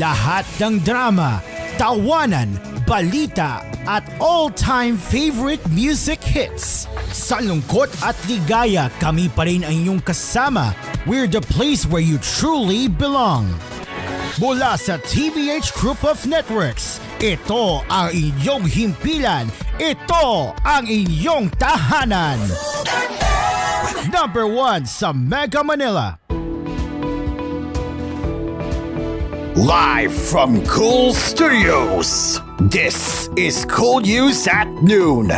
Lahat ng drama, tawanan, balita at all-time favorite music hits. Sa lungkot at ligaya, kami pa rin ang inyong kasama. We're the place where you truly belong. Mula sa TVH Group of Networks, ito ang inyong himpilan. Ito ang inyong tahanan. Number 1 sa Mega Manila. Live from Kool Studios, this is koolNews at noon.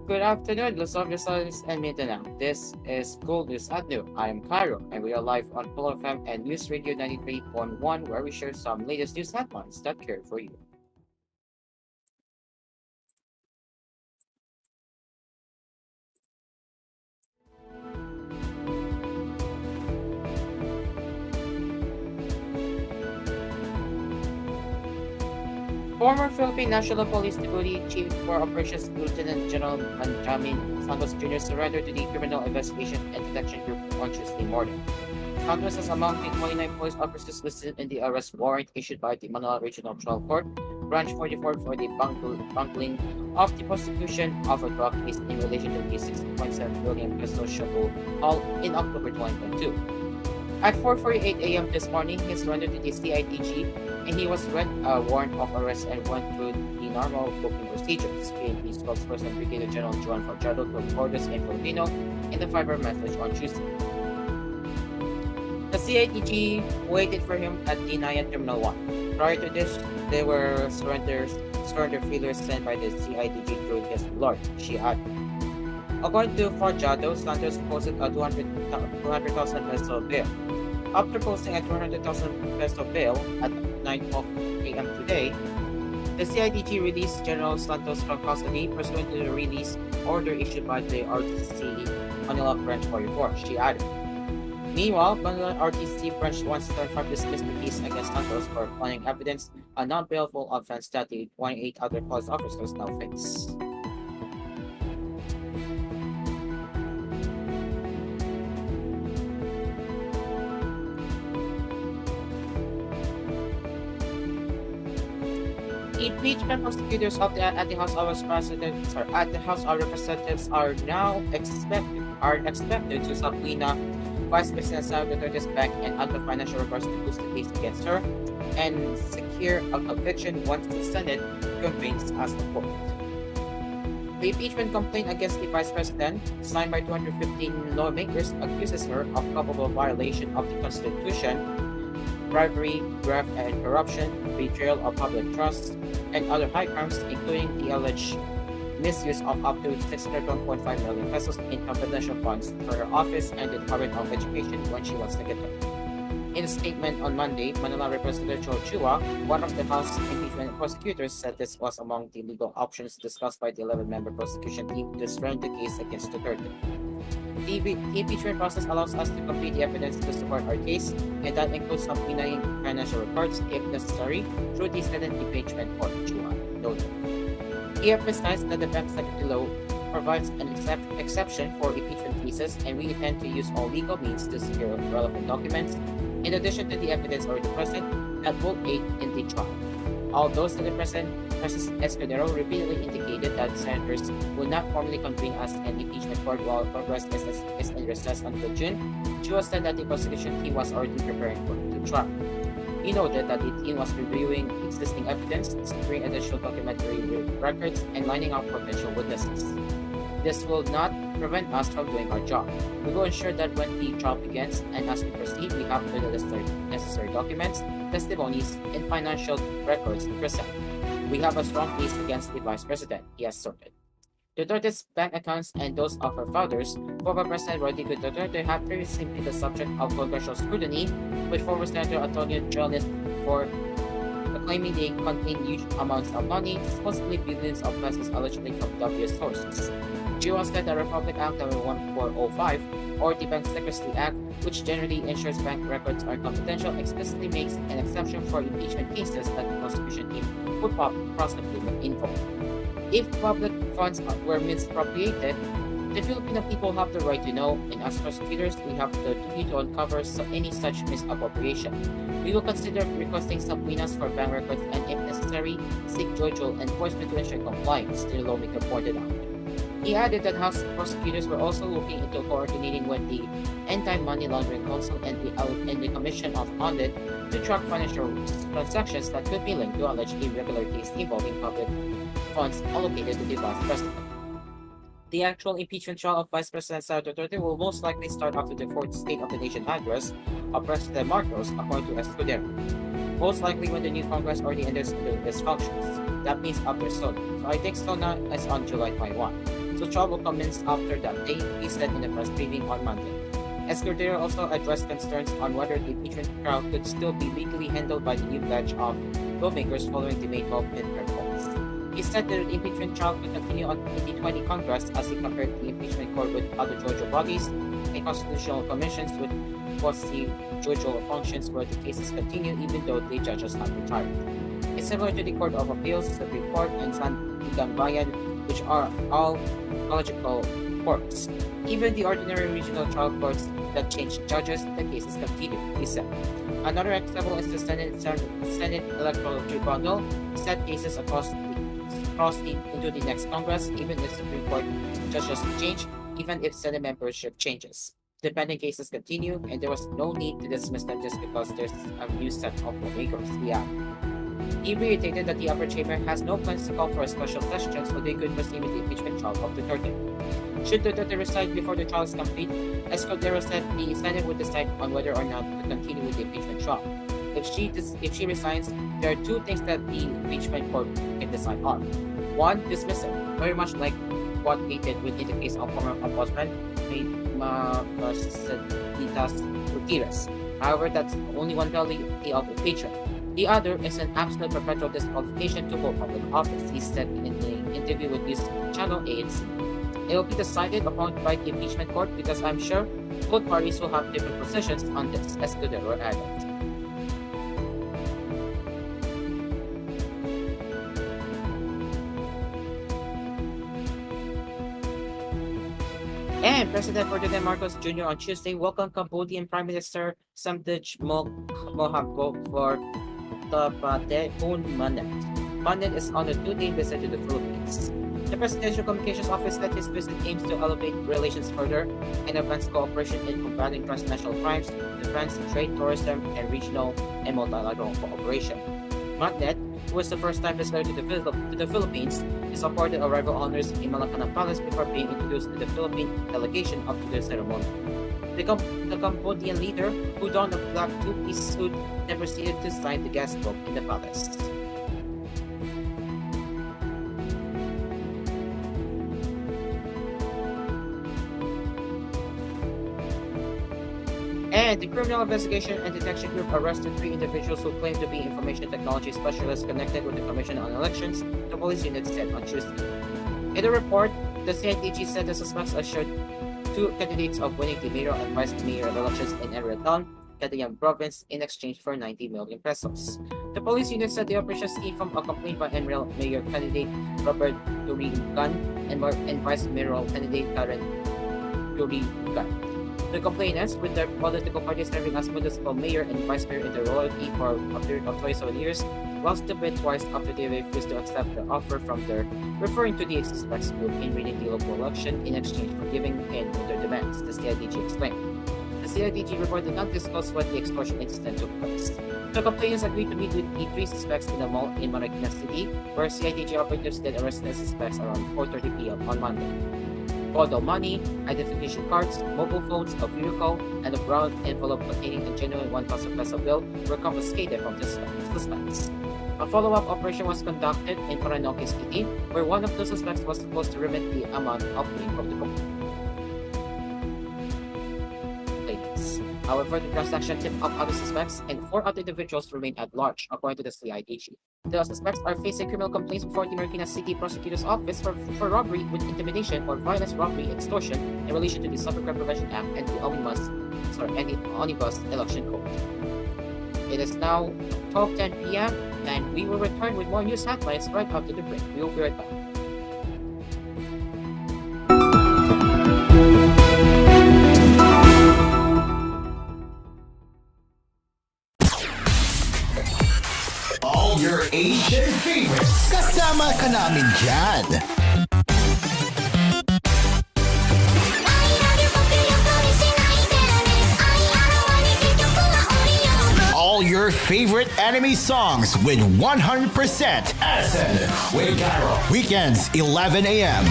Good afternoon, Luzon, Visayas, and Mindanao. This is koolNews at noon. I am Cairo, and we are live on Kool FM and News Radio 93.1, where we share some latest news headlines that care for you. Former Philippine National Police Deputy Chief for Operations Lieutenant General Benjamin Santos Jr. surrendered to the Criminal Investigation and Detection Group on Tuesday morning. Santos is among the 29 police officers listed in the arrest warrant issued by the Manila Regional Trial Court, Branch 44 for the bungling of the prosecution of a drug case in relation to the 6.7 billion peso Shabu haul in October 2022. At 4:48 a.m. this morning, he surrendered to the CIDG and he was read a warrant of arrest and went through the normal booking procedures. PNP spokesperson Brigadier General Juan Fajardo told reporters in Filipino in the Fiverr message on Tuesday. The CIDG waited for him at the Nayan Terminal 1. Prior to this, there were surrender feelers sent by the CIDG through his lord, she added. According to Fajardo, Santos posted a 200,000 peso bail. After posting a 200,000 peso bail at 9 a.m. today, the CIDG released General Santos from custody pursuant to the release order issued by the RTC Manila Branch 44, she added. Meanwhile, Manila RTC Branch 175 dismissed the case against Santos for planning evidence, a non-bailable offense that the 28 other police officers now face. Impeachment prosecutors at the House of Representatives are now expected to subpoena Vice President Sara Duterte's bank and other financial records to boost the case against her and secure a conviction once the Senate convenes as a court. The impeachment complaint against the Vice President, signed by 215 lawmakers, accuses her of culpable violation of the Constitution, bribery, graft and corruption, betrayal of public trust, and other high crimes, including the alleged misuse of up to 601.5 million pesos in confidential funds for her office and the Department of Education when she was secretary. In a statement on Monday, Manila Representative Cho Chua, one of the House impeachment prosecutors, said this was among the legal options discussed by the 11-member prosecution team to strengthen the case against Duterte. The impeachment process allows us to complete the evidence to support our case, and that includes subpoenaing financial records, if necessary, through the Senate impeachment court, Chua noted. He emphasized that the Bank Secretary Law provides an exception for impeachment cases, and we intend to use all legal means to secure relevant documents, in addition to the evidence already present, that will aid in the trial. Although Senate President Escudero repeatedly indicated that senators will not formally convene as an impeachment court while Congress is in recess until June, Chua said that the prosecution team was already preparing for the trial. He noted that the team was reviewing existing evidence, securing additional documentary records, and lining up potential witnesses. This will not prevent us from doing our job. We will ensure that when the trial begins and as we proceed, we have the necessary documents, testimonies, and financial records to present. We have a strong case against the Vice President, he asserted. Duterte's bank accounts and those of her fathers, former President Rodrigo Duterte, have previously been the subject of congressional scrutiny, with former Senator Antonio Jones for claiming they contain huge amounts of money, supposedly billions of pesos allegedly from dubious sources. Chua said the Republic Act No. 1405, or the Bank Secrecy Act, which generally ensures bank records are confidential, explicitly makes an exception for impeachment cases that the prosecution team would possibly involve. If public funds were misappropriated, the Filipino people have the right to know, and as prosecutors, we have the duty to uncover any such misappropriation. We will consider requesting subpoenas for bank records and, if necessary, seek judicial enforcement to ensure compliance, the lawmaker pointed out. He added that House prosecutors were also looking into coordinating with the Anti-Money Laundering Council and the Commission of Audit to track financial transactions that could be linked to alleged irregularities involving public funds allocated to the vice president. The actual impeachment trial of Vice President Sara Duterte will most likely start after the fourth State of the Nation address of President Marcos, according to Escudero. Most likely when the new Congress already enters into its functions. That means after SONA. So I think SONA is on July 21. So trial will commence after that date, he said in the press briefing on Monday. Escudero also addressed concerns on whether the impeachment trial could still be legally handled by the new batch of lawmakers following the May 12 midterm polls. He said that the impeachment trial could continue on the 2020 Congress as he compared the impeachment court with other judicial bodies and constitutional commissions with quasi-judicial functions where the cases continue even though the judges have retired. It's similar to the Court of Appeals, Supreme Court, and Sandigan Bayan, which are all collegial courts. Even the ordinary regional trial courts that change judges, the cases continue, he said. Another example is the Senate Electoral Tribunal set cases across into the next Congress, even if Supreme Court judges change, even if Senate membership changes. The pending cases continue, and there was no need to dismiss them just because there's a new set of lawmakers. He reiterated that the upper chamber has no plans to call for a special session so they could proceed with the impeachment trial of Duterte. Should Duterte resign before the trial is complete, Escudero said the Senate would decide on whether or not to continue with the impeachment trial. If she resigns, there are two things that the impeachment court can decide on. One, dismissal, very much like what they did within the case of former ombudsman Mercedes Gutierrez. However, that's only one penalty of impeachment. The other is an absolute perpetual disqualification to hold public office, he said in an interview with news channel ANC. It will be decided upon by the impeachment court because I'm sure both parties will have different positions on this, Escudero added. And President Ferdinand Marcos Jr. on Tuesday welcomed Cambodian Prime Minister Samdech Mohapco for the Batehun Mandat. Mandat is on a 2-day visit to the Philippines. The Presidential Communications Office said his visit aims to elevate relations further and advance cooperation in combating transnational crimes, defense, trade, tourism, and regional and multilateral cooperation. Mandat, who was the first-time visitor to the Philippines, is awarded arrival honors in Malacanang Palace before being introduced to the Philippine delegation up to the ceremony. The Cambodian leader, who donned a black two-piece suit, then proceeded to sign the guest book in the palace. And the Criminal Investigation and Detection Group arrested 3 individuals who claimed to be information technology specialists connected with the Commission on Elections, the police unit said on Tuesday. In the report, the CIDG said the suspects assured 2 candidates of winning the mayor and vice mayor elections in Area Town, Cagayan Province, in exchange for 90 million pesos. The police unit said the operation stemmed from a complaint by Enreal mayor candidate Robert Turigan and vice mayoral candidate Karen Turigan. The complainants, with their political parties serving as municipal mayor and vice mayor in the royalty for a period of 27 years, lost the bid twice after they refused to accept the offer from their, referring to the suspects group in winning the local election in exchange for giving in with their demands, the CIDG explained. The CIDG report did not disclose when the extortion incident took place. The complainants agreed to meet with the 3 suspects in a mall in Marikina City, where CIDG operatives then arrested the suspects around 4:30 p.m. on Monday. Photo money, identification cards, mobile phones, a vehicle, and a brown envelope containing a genuine 1,000 peso bill were confiscated from the suspects. A follow-up operation was conducted in Paranaque City, where one of the suspects was supposed to remit the amount obtained from the complainants. However, the transaction tipped off other suspects, and 4 other individuals remain at large, according to the CIDG. The suspects are facing criminal complaints before the Marikina City Prosecutor's Office for robbery with intimidation or violence, robbery, extortion in relation to the Cybercrime Prevention Act and the Omnibus Election Code. It is now 12:10 p.m. and we will return with more news headlines right after the break. We will be right back. all your Asian favorites. Kasama ka namin dyan. All your favorite anime songs with 100% Edison with Garo. Weekends, 11 a.m.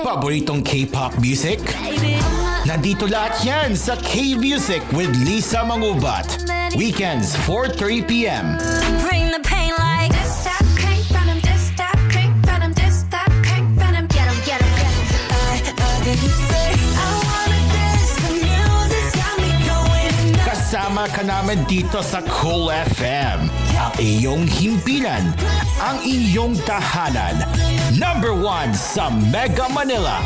Paboritong K-pop music? Nandito lahat yan sa K-Music with Lisa Mangubat. Weekends, 4:30 p.m. Bring the pain like just stop, crank, run 'em, just stop, crank, run 'em, just stop, crank, run 'em, get 'em, get 'em, get 'em. I wanna dance, the music's got me going. Kasama ka namin dito sa Cool FM. Ang iyong himpilan, ang iyong tahanan. Number 1 sa Mega Manila.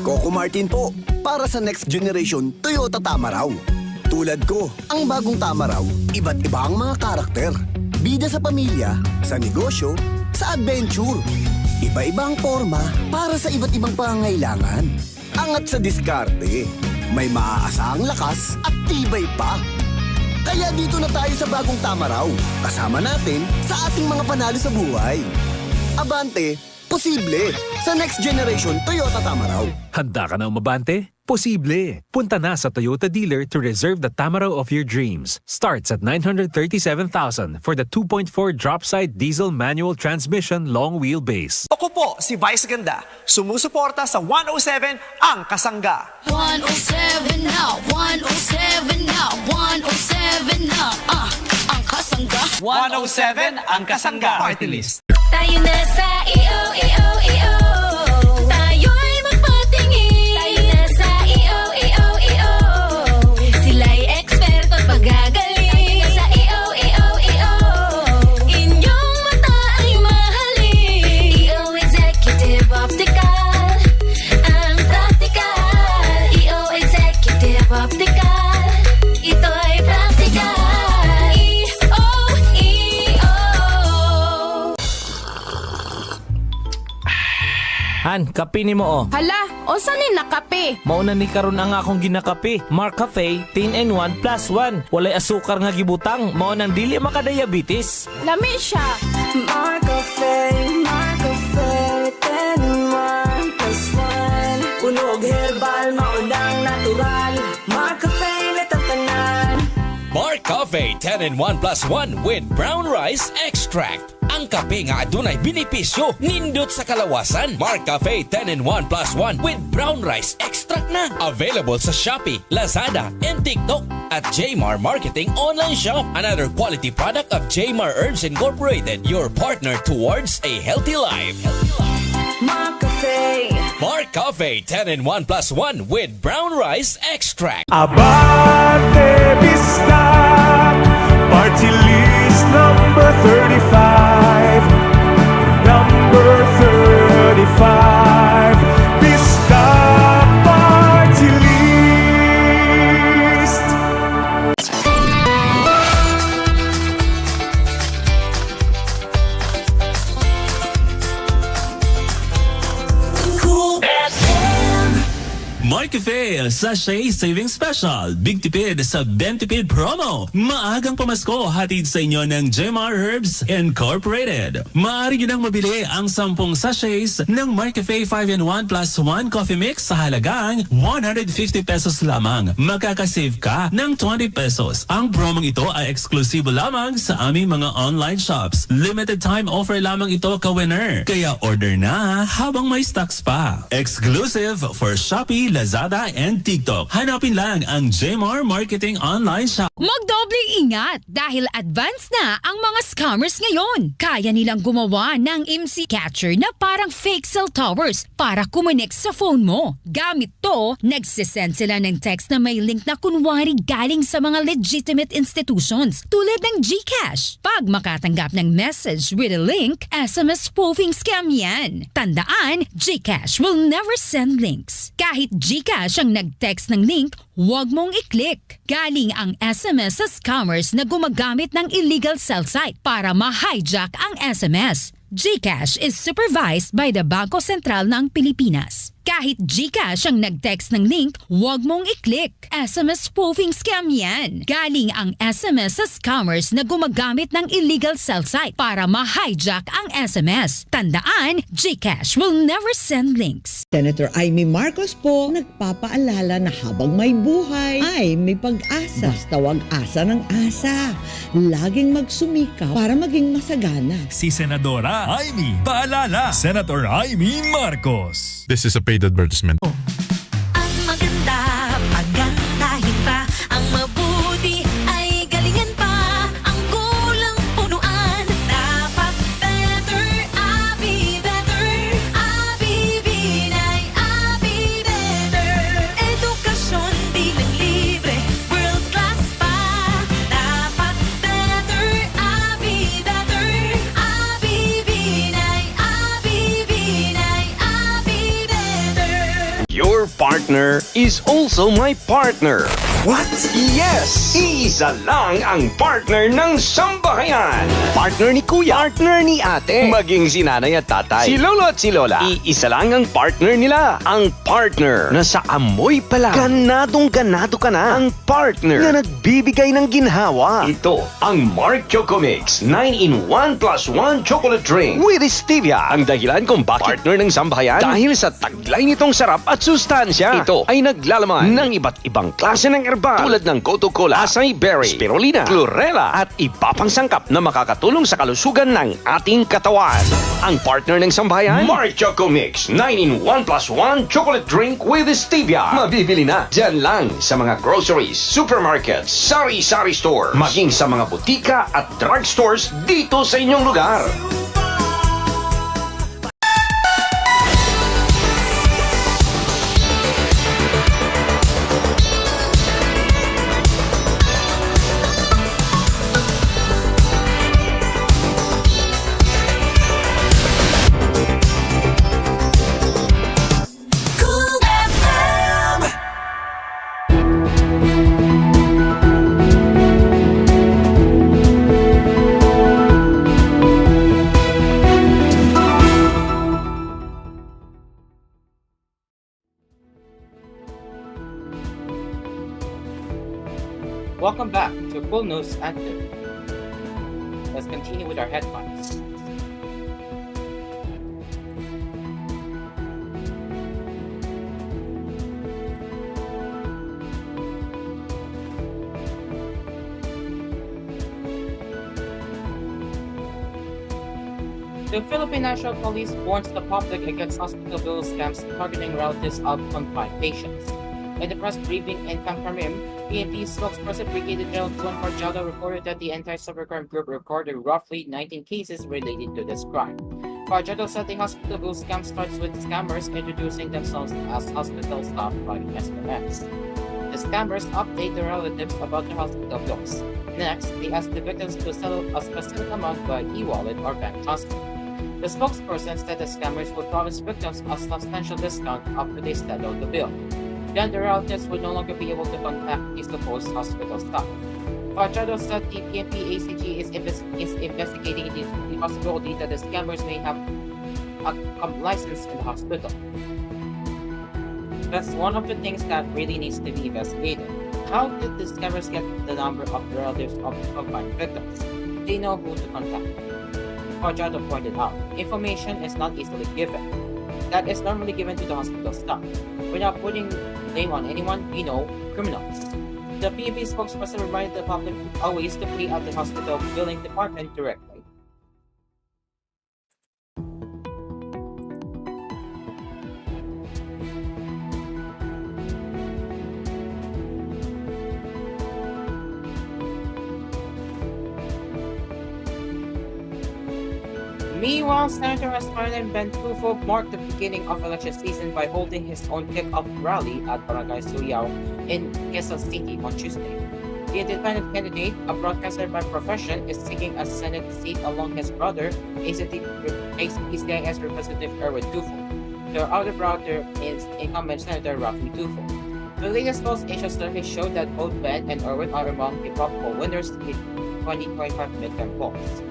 Coco Martin po, para sa next generation Toyota Tamaraw. Tulad ko, ang bagong Tamaraw, iba't iba ang mga karakter. Bida sa pamilya, sa negosyo, sa adventure. Iba-iba ang forma para sa iba't ibang pangangailangan. Angat sa diskarte, may maaasahang lakas at tibay pa. Kaya dito na tayo sa bagong Tamaraw, kasama natin sa ating mga panalo sa buhay. Abante, posible sa next generation Toyota Tamaraw. Handa ka na umabante? Posible! Punta na sa Toyota dealer to reserve the Tamaraw of your dreams. Starts at 937,000 for the 2.4 drop-side diesel manual transmission long wheelbase. Ako po, si Vice Ganda. Sumusuporta sa 107 ang Kasangga. 107 now, 107 now, 107 now, ang kasangga. 107 ang Kasangga. Party list. Tayo na sa iyo, iyo, iyo. Tayo'y magpatingin. Tayo na sa iyo, iyo, iyo. Sila'y eksperto at magagaling. Tayo na sa iyo, iyo, iyo. Inyong mata ay mahalin. EO Executive Optical. Ang practical. EO Executive Optical. Ito'y practical. Han, kape ni mo oh. Hala, o saan ni nakape? Mauna ni karon ang akong ginakape. Mark Cafe, 10-in-1 plus 1. Walay asukar nga gibutang, mao nang dili makadiabetes. Lami siya. Mark Cafe, 10-in-1 plus 1. Unog herbal, maunang natural. Mark Cafe, natatanan. Mark Cafe 10-in-1 plus 1 with brown rice extract. Ang kape nga adunay benepisyo, nindot sa kalawasan. Mark Cafe 10-in-1 plus 1 with brown rice extract na. Available sa Shopee, Lazada, and TikTok at Jmar Marketing Online Shop. Another quality product of Jmar Herbs Incorporated, your partner towards a healthy life. Mark Cafe. Mark Cafe 10-in-1 plus 1 with brown rice extract. Abante Vista, party list number 35. Number 35, Vista Party List. Mark Cafe, Sachet Saving Special. Big tipid sa Bentipid Promo. Maagang pamasko, hatid sa inyo ng Jmar Herbs Incorporated. Maaari nyo nang mabili ang 10 sachets ng Mark Cafe 5-in-1 plus 1 coffee mix sa halagang 150 pesos lamang. Makakasave ka ng 20 pesos. Ang promong ito ay eksklusibo lamang sa aming mga online shops. Limited time offer lamang ito ka-winner. Kaya order na habang may stocks pa. Exclusive for Shopee, Lazada, and TikTok. Hanapin lang ang Jmar Marketing Online Shop. Magdobling ingat dahil advance na ang mga scammers ngayon. Kaya nilang gumawa ng IMSI catcher na parang fake cell towers para kumonek sa phone mo. Gamit to, nagsisend sila ng text na may link na kunwari galing sa mga legitimate institutions tulad ng GCash. Pag makatanggap ng message with a link, SMS spoofing scam yan. Tandaan, GCash will never send links. Kahit GCash ang nag-text ng link, huwag mong i-click. Galing ang SMS sa scammers na gumagamit ng illegal cell site para ma-hijack ang SMS. GCash is supervised by the Bangko Sentral ng Pilipinas. Kahit GCash ang nag-text ng link, huwag mong i-click. SMS spoofing scam yan. Galing ang SMS sa scammers na gumagamit ng illegal cell site para ma-hijack ang SMS. Tandaan, GCash will never send links. Senator Amy Marcos po nagpapaalala na habang may buhay ay may pag-asa. Basta wag asa ng asa. Laging magsumika para maging masagana. Si Senadora Amy. Paalala, Senator Amy Marcos. This is a paid advertisement. Ang maganda, pagandahin pa. Ang mabuti ay galingan pa. Ang kulang punuan, dapat better. Abi better. Abi Binay, Abi better. Edukasyon di lang libre, world class pa. Dapat better. Abi better. Abi Binay, Abi Binay, Abi better. Your partner is also my partner. What? Yes! Isa lang ang partner ng sambahayan. Partner ni kuya, partner ni ate, maging si nanay at tatay, si lolo at si lola. Iisa lang ang partner nila. Ang partner na sa amoy pa lang, ganadong-ganado ka na. Ang partner na nagbibigay ng ginhawa. Ito ang Mark Choco Mix 9-in-1 plus 1 chocolate drink with stevia. Ang dahilan kung bakit partner ng sambahayan dahil sa taglay nitong sarap at sustansya. Ito ay naglalaman ng iba't ibang klase ng tulad ng Goto Cola, Acai Berry, Spirulina, Chlorella at iba pang sangkap na makakatulong sa kalusugan ng ating katawan. Ang partner ng sambahayan, Mark Choco Mix 9-in-1 plus 1 chocolate drink with stevia. Mabibili na dyan lang sa mga groceries, supermarkets, sari-sari store, maging sa mga butika at drugstores dito sa inyong lugar. Welcome back to koolNews Anthem. Let's continue with our headlines. The Philippine National Police warns the public against hospital bill scams targeting relatives of confined patients. In the press briefing in Camp-Carim, PNP spokesperson Brigadier General Juan Farjado reported that the anti-cybercrime group recorded roughly 19 cases related to this crime. Farjado said the hospital bill scam starts with scammers introducing themselves as hospital staff by SMS. The scammers update the relatives about their hospital bills. Next, they ask the victims to settle a specific amount by e-wallet or bank transfer. The spokesperson said the scammers would promise victims a substantial discount after they settle the bill. Then the relatives would no longer be able to contact the supposed hospital staff. Farjado said the PNP ACG is investigating the possibility that the scammers may have a license in the hospital. That's one of the things that really needs to be investigated. How did the scammers get the number of the relatives of the confined victims? They know who to contact. Farjado pointed out, information is not easily given. That is normally given to the hospital staff. Without putting blame on anyone, we know criminals. The PNP spokesperson reminded the public always to pay at the hospital billing department directly. Meanwhile, Senator aspirant Ben Tufo marked the beginning of election season by holding his own kick-off rally at Barangay Suyao in Quezon City on Tuesday. The independent candidate, a broadcaster by profession, is seeking a Senate seat along his brother, ACT-CIS Representative Erwin Tufo. Their other brother is incumbent Senator Rafi Tufo. The latest Pulse Asia survey showed that both Ben and Erwin are among the probable winners in 2025 midterm polls.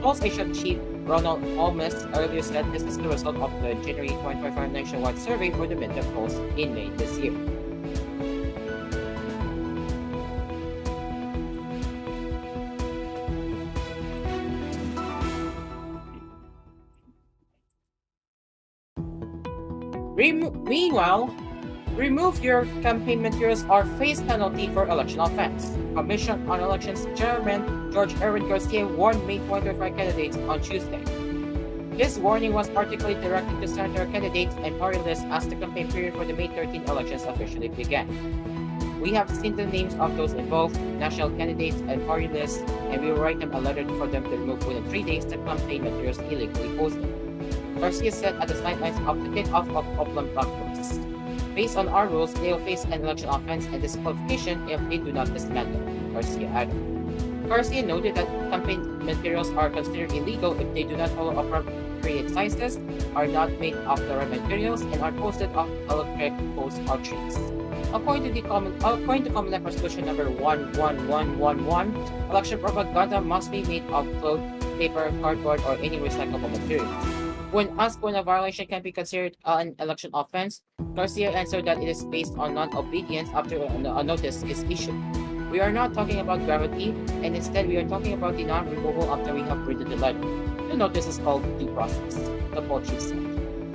Pulse Asia chief Ronald Holmes earlier said this is the result of the January 2025 nationwide survey for the midterm polls in May this year. Meanwhile, remove your campaign materials or face penalty for election offense. Commission on Elections Chairman George Erwin Garcia warned May 2025 candidates on Tuesday. His warning was particularly directed to senator candidates and party lists as the campaign period for the May 13 elections officially began. We have seen the names of those involved, national candidates and party lists, and we will write them a letter for them to remove within 3 days the campaign materials illegally posted. Garcia said at the sidelines of the kickoff of Upland platforms. Based on our rules, they will face an election offense and disqualification if they do not dismantle, Garcia added. Garcia noted that campaign materials are considered illegal if they do not follow appropriate sizes, are not made of the right materials, and are posted off electric posts or trees. According to Common App Resolution number 11111, election propaganda must be made of cloth, paper, cardboard, or any recyclable materials. When asked when a violation can be considered an election offense, Garcia answered that it is based on non-obedience after a notice is issued. We are not talking about gravity, and instead we are talking about the non-removal after we have printed the letter. The notice is called due process, the poll chief said.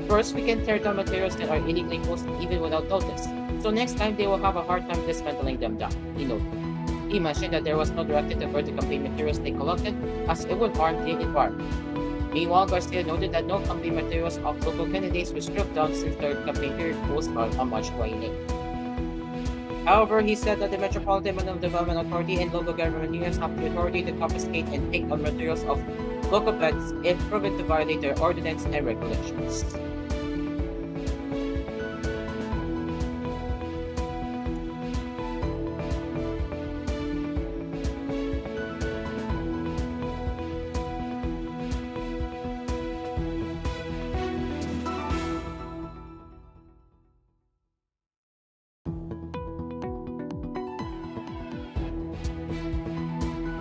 First, we can tear down materials that are illegally posted even without notice, so next time they will have a hard time dismantling them down, he noted. He mentioned that there was no directive to burn the campaign materials they collected, as it would harm the environment. Meanwhile, Garcia noted that no campaign materials of local candidates were stripped down since their campaign period was on March 28. However, he said that the Metropolitan Development Authority and local government unions have the authority to confiscate and take down materials of local bets if proven to violate their ordinance and regulations.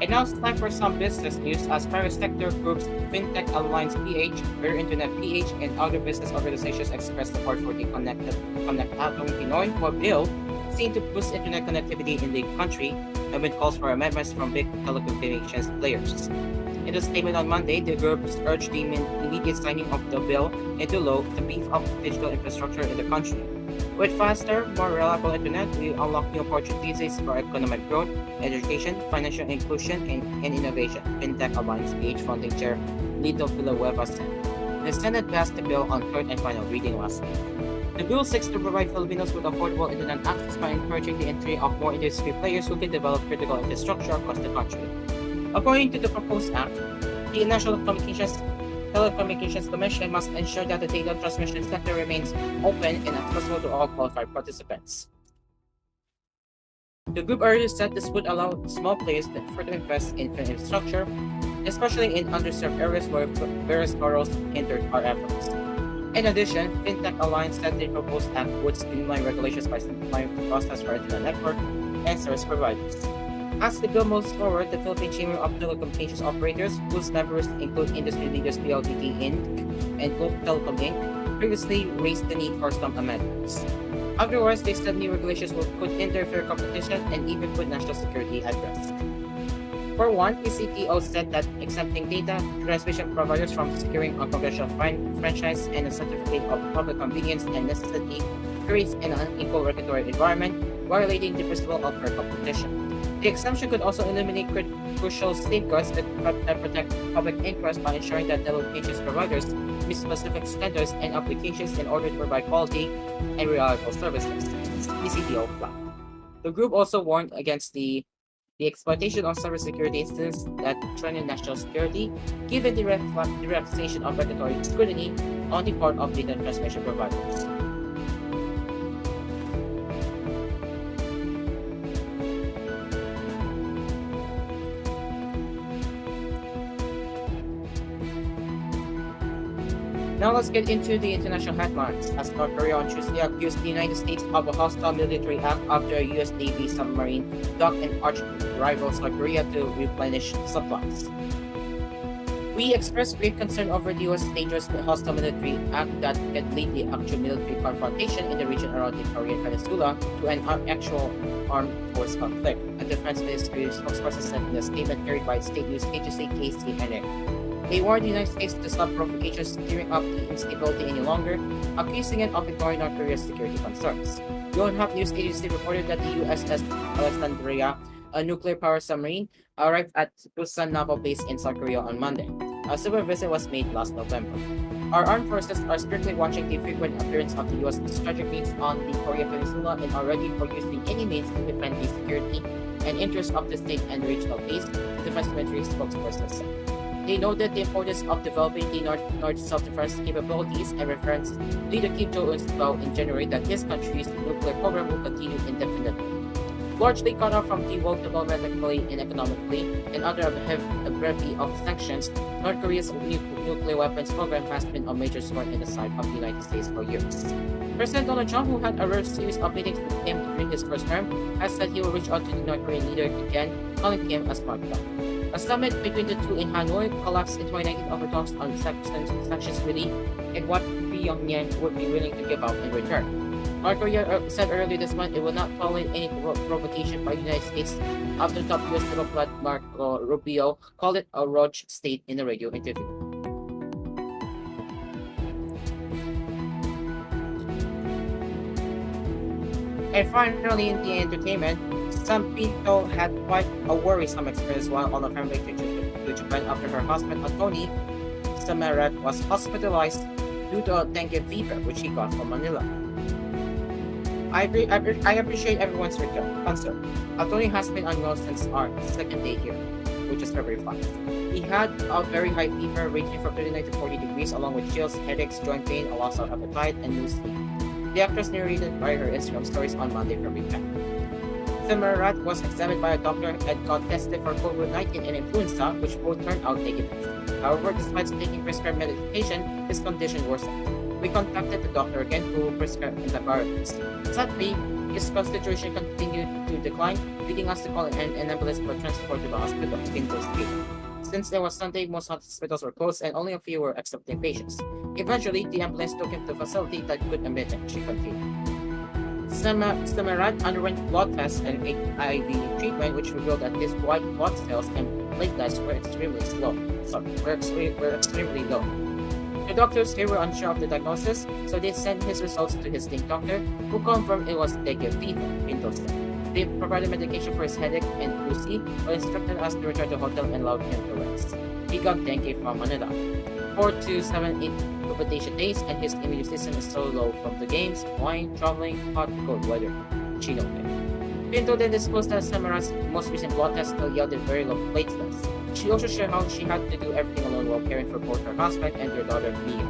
And now it's time for some business news as private sector groups FinTech Alliance PH, Bear Internet PH, and other business organizations express support for the Konektadong Pinoy bill seen to boost internet connectivity in the country amid calls for amendments from big telecommunications players. In a statement on Monday, the groups urged the immediate signing of the bill into law to beef up digital infrastructure in the country. With faster, more reliable internet, we unlock new opportunities for economic growth, education, financial inclusion, and innovation, FinTech Alliance PH Funding Chair Lito Villanueva said. The Senate passed the bill on third and final reading last week. The bill seeks to provide Filipinos with affordable internet access by encouraging the entry of more industry players who can develop critical infrastructure across the country. According to the proposed act, the National Telecommunications Commission must ensure that the data transmission sector remains open and accessible to all qualified participants. The group earlier said this would allow small players to further invest in infrastructure, especially in underserved areas where various hurdles hindered our efforts. In addition, FinTech Alliance said the proposed act would streamline regulations by simplifying the process for internet network and service providers. As the bill moves forward, the Philippine Chamber of Telecommunications Operators, whose members include industry leaders PLDT Inc. and Globe Telecom Inc., previously raised the need for some amendments. Otherwise, they said new regulations could hinder fair competition and even put national security at risk. For one, PCTO said that exempting data transmission providers from securing a congressional franchise and a certificate of public convenience and necessity creates an unequal regulatory environment, violating the principle of fair competition. The exemption could also eliminate crucial safeguards that protect public interest by ensuring that telecommunications providers meet specific standards and applications in order to provide quality and reliable services. PCTO flagged. The group also warned against the The exploitation of cybersecurity incidents that threaten national security, given the relaxation of regulatory scrutiny on the part of data transmission providers. Now let's get into the international headlines. As North Korea on Tuesday accused the United States of a hostile military act after a U.S. Navy submarine docked in arch-rival South Korea to replenish supplies. We express great concern over the U.S. dangerous hostile military act that could lead the actual military confrontation in the region around the Korean Peninsula to an actual armed force conflict, a defense ministry spokesperson said in a statement carried by state news agency KCNA. They warned the United States to stop provocations stirring up the instability any longer, accusing it of ignoring North Korea's security concerns. Yonhap News Agency reported that the USS Alexandria, a nuclear-powered submarine, arrived at Busan Naval Base in South Korea on Monday. A civil visit was made last November. Our armed forces are strictly watching the frequent appearance of the U.S. strategic needs on the Korean Peninsula and are ready for using any means to defend the security and interests of the state and regional base, the defense military spokesperson said. They noted the importance of developing the North-South defense capabilities and referenced leader Kim Jong-un's vow in January that his country's nuclear program will continue indefinitely. Largely cut off from the world developmentally and economically, and under a brevity of sanctions, North Korea's nuclear weapons program has been a major thorn in the side of the United States for years. President Donald Trump, who had a rare series of meetings with Kim during his first term, has said he will reach out to the North Korean leader again, calling Kim a smart guy. A summit between the two in Hanoi collapsed in 2019 over talks on sanctions relief and what Pyongyang would be willing to give up in return. North Korea said earlier this month it will not tolerate any provocation by the United States after top U.S. diplomat Marco Rubio called it a rogue state in a radio interview. And finally, in the entertainment, Sam Pinto had quite a worrisome experience while on a family trip to Japan after her husband, Anthony Samarat, was hospitalized due to a dengue fever, which he got from Manila. I appreciate everyone's concern. Anthony has been unwell since our second day here, which is February 5th. He had a very high fever ranging from 39 to 40 degrees, along with chills, headaches, joint pain, a loss of appetite, and loose sleep. The actress narrated by her Instagram stories on Monday from Japan. Samarat was examined by a doctor and got tested for COVID-19 and influenza, which both turned out negative. However, despite taking prescribed medication, his condition worsened. We contacted the doctor again, who prescribed antibiotics. Sadly, his concentration continued to decline, leading us to call an ambulance for transport to the hospital in Costa Rica. Since it was Sunday, most hospitals were closed and only a few were accepting patients. Eventually, the ambulance took him to a facility that could admit him, she continued. Samarat underwent blood tests and HIV treatment, which revealed that his white blood cells and platelets were extremely low. The doctors here were unsure of the diagnosis, so they sent his results to his link doctor, who confirmed it was dengue fever, Pinto said. They provided medication for his headache and flu, but instructed us to return to the hotel and allowed him to rest. He got dengue from Manila. 4 to 7 incubation days, and his immune system is so low from the games, wine, traveling, hot, cold weather, she noted. Pinto then disclosed that Samarat's most recent blood test still yielded very low platelets. She also shared how she had to do everything alone while caring for both her husband and their daughter, Mia.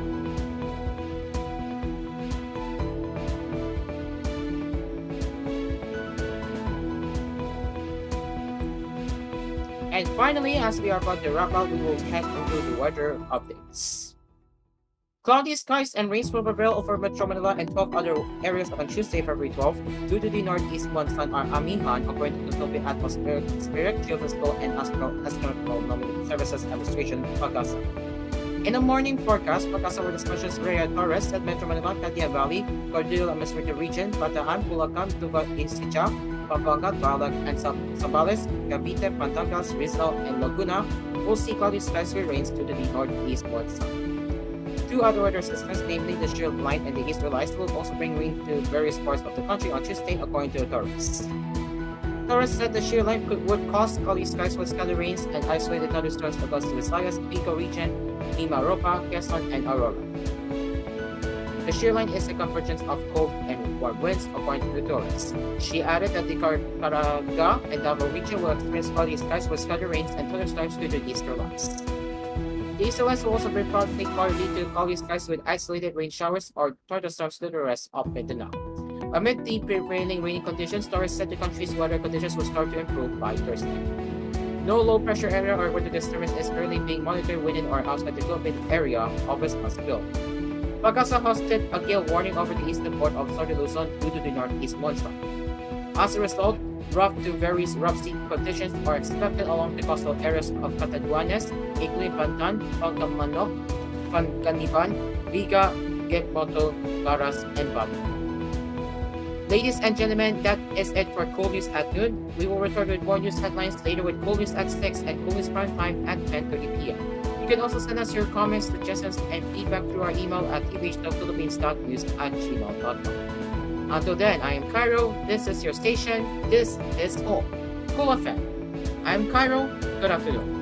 And finally, as we are about to wrap up, we will head into the weather updates. Cloudy skies and rains will prevail over Metro Manila and 12 other areas on Tuesday, February 12, due to the northeast monsoon or Amihan, according to the Philippine Atmospheric, Geophysical, and Astronomical Services Administration, PAGASA. In the morning forecast, PAGASA will dispatches Rhea Torres at Metro Manila, Catia Valley, Cordillera Administrative Region, Bataan, Bulacan, Tuva, Isicha, Pampanga, Balag, and Zambales, Cavite, Pantangas, Rizal, and Laguna will see cloudy skies with rains due to the northeast monsoon. Two other weather systems, namely the shield line and the easterly lights, will also bring rain to various parts of the country on Tuesday, according to Torres. Torres said the shield line would cause cloudy skies with scattered rains and isolated thunderstorms across the Visayas, Pico region, Lima, Ropa, Quezon, and Aurora. The shear line is the convergence of cold and warm winds according to the tourists. She added that the Caraga and Davao region will experience cloudy skies with scattered rains and thunderstorms due to easterlights. The easterlights will also bring partly to cloudy skies with isolated rain showers or thunderstorms to the rest of Mindanao. Amid the prevailing rainy conditions, tourists said the country's weather conditions will start to improve by Thursday. No low pressure area or weather disturbance is currently being monitored within or outside the Philippine area of responsibility. Pag-asa hosted a gale warning over the eastern part of southern Luzon due to the northeast monsoon. As a result, rough to very rough sea conditions are expected along the coastal areas of Catanduanes, including Pantan, Pangkamanok, Panganiban, Viga, Gekpoto, Caras, and Babu. Ladies and gentlemen, that is it for koolNews at noon. We will return with more news headlines later with koolNews at 6 and koolNews Prime Time at 10:30 p.m. You can also send us your comments, suggestions, and feedback through our email at tvh.philippines.news@gmail.com. Until then, I am Cairo. This is your station. This is all. Cool FM. I am Cairo. Good afternoon.